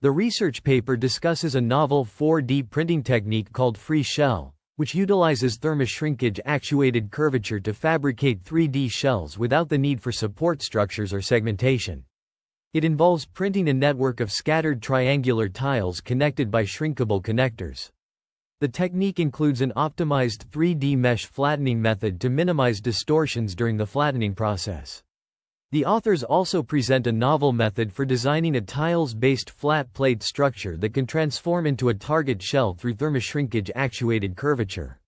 The research paper discusses a novel 4D printing technique called FreeShell, which utilizes thermoshrinkage actuated curvature to fabricate 3D shells without the need for support structures or segmentation. It involves printing a network of scattered triangular tiles connected by shrinkable connectors. The technique includes an optimized 3D mesh flattening method to minimize distortions during the flattening process. The authors also present a novel method for designing a tiles-based flat plate structure that can transform into a target shell through thermoshrinkage actuated curvature.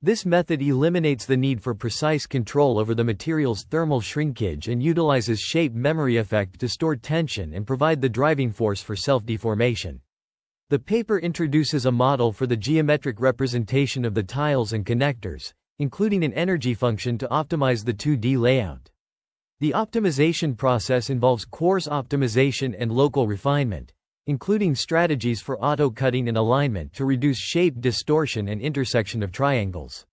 This method eliminates the need for precise control over the material's thermal shrinkage and utilizes shape memory effect to store tension and provide the driving force for self-deformation. The paper introduces a model for the geometric representation of the tiles and connectors, including an energy function to optimize the 2D layout. The optimization process involves coarse optimization and local refinement, including strategies for auto-cutting and alignment to reduce shape distortion and intersection of triangles.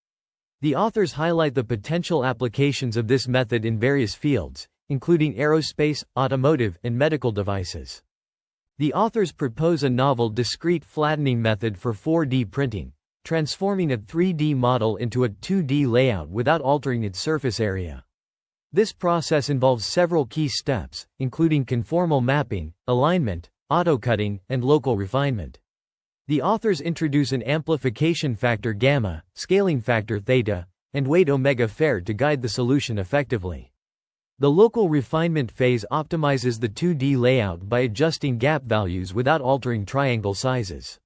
The authors highlight the potential applications of this method in various fields, including aerospace, automotive, and medical devices. The authors propose a novel discrete flattening method for 4D printing, transforming a 3D model into a 2D layout without altering its surface area. This process involves several key steps, including conformal mapping, alignment, auto-cutting, and local refinement. The authors introduce an amplification factor gamma, scaling factor theta, and weight omega fair to guide the solution effectively. The local refinement phase optimizes the 2D layout by adjusting gap values without altering triangle sizes.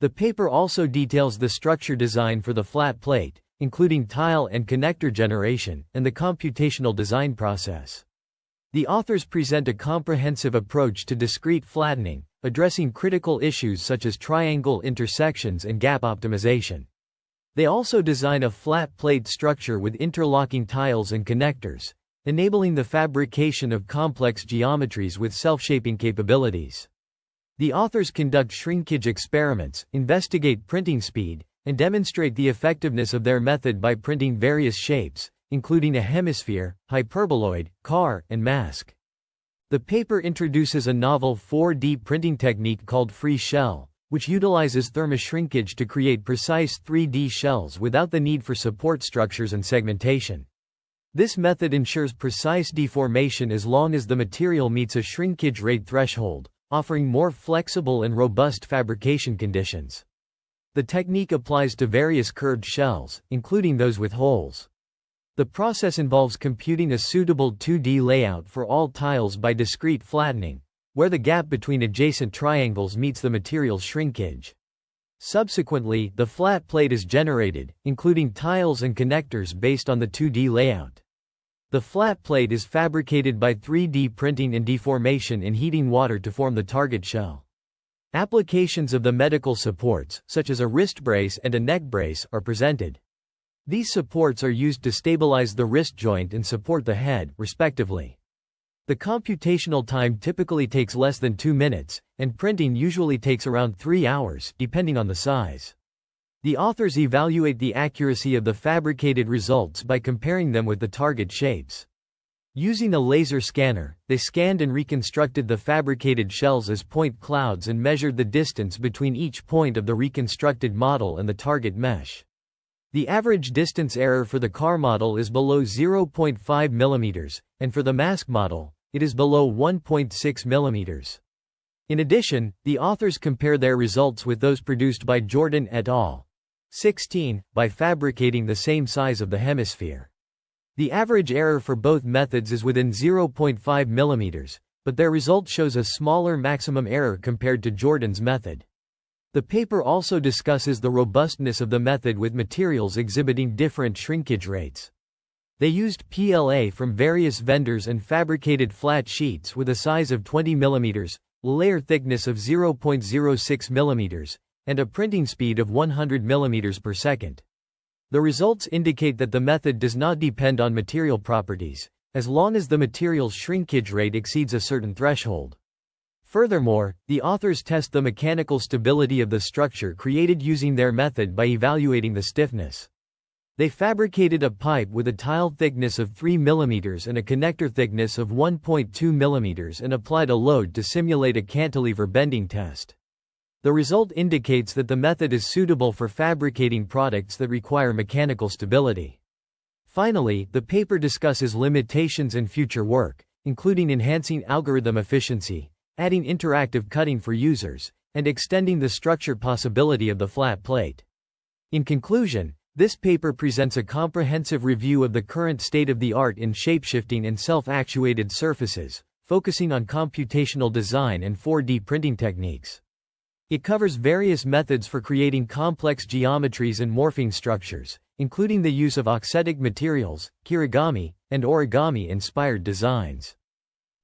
The paper also details the structure design for the flat plate, including tile and connector generation, and the computational design process. The authors present a comprehensive approach to discrete flattening, addressing critical issues such as triangle intersections and gap optimization. They also design a flat plate structure with interlocking tiles and connectors, enabling the fabrication of complex geometries with self-shaping capabilities. The authors conduct shrinkage experiments, investigate printing speed, and demonstrate the effectiveness of their method by printing various shapes, including a hemisphere, hyperboloid, car, and mask. The paper introduces a novel 4D printing technique called FreeShell, which utilizes thermoshrinkage to create precise 3D shells without the need for support structures and segmentation. This method ensures precise deformation as long as the material meets a shrinkage rate threshold, offering more flexible and robust fabrication conditions. The technique applies to various curved shells, including those with holes. The process involves computing a suitable 2D layout for all tiles by discrete flattening, where the gap between adjacent triangles meets the material's shrinkage. Subsequently, the flat plate is generated, including tiles and connectors based on the 2D layout. The flat plate is fabricated by 3D printing and deformation in heating water to form the target shell. Applications of the medical supports, such as a wrist brace and a neck brace, are presented. These supports are used to stabilize the wrist joint and support the head, respectively. The computational time typically takes less than 2 minutes, and printing usually takes around 3 hours, depending on the size. The authors evaluate the accuracy of the fabricated results by comparing them with the target shapes. Using a laser scanner, they scanned and reconstructed the fabricated shells as point clouds and measured the distance between each point of the reconstructed model and the target mesh. The average distance error for the car model is below 0.5 mm, and for the mask model, it is below 1.6 mm. In addition, the authors compare their results with those produced by Jordan et al. 16, by fabricating the same size of the hemisphere. The average error for both methods is within 0.5 mm, but their result shows a smaller maximum error compared to Jordan's method. The paper also discusses the robustness of the method with materials exhibiting different shrinkage rates. They used PLA from various vendors and fabricated flat sheets with a size of 20 mm, layer thickness of 0.06 mm, and a printing speed of 100 mm per second. The results indicate that the method does not depend on material properties, as long as the material's shrinkage rate exceeds a certain threshold. Furthermore, the authors test the mechanical stability of the structure created using their method by evaluating the stiffness. They fabricated a pipe with a tile thickness of 3 mm and a connector thickness of 1.2 mm and applied a load to simulate a cantilever bending test. The result indicates that the method is suitable for fabricating products that require mechanical stability. Finally, the paper discusses limitations and future work, including enhancing algorithm efficiency, adding interactive cutting for users, and extending the structure possibility of the flat plate. In conclusion, this paper presents a comprehensive review of the current state-of-the-art in shapeshifting and self-actuated surfaces, focusing on computational design and 4D printing techniques. It covers various methods for creating complex geometries and morphing structures, including the use of auxetic materials, kirigami, and origami-inspired designs.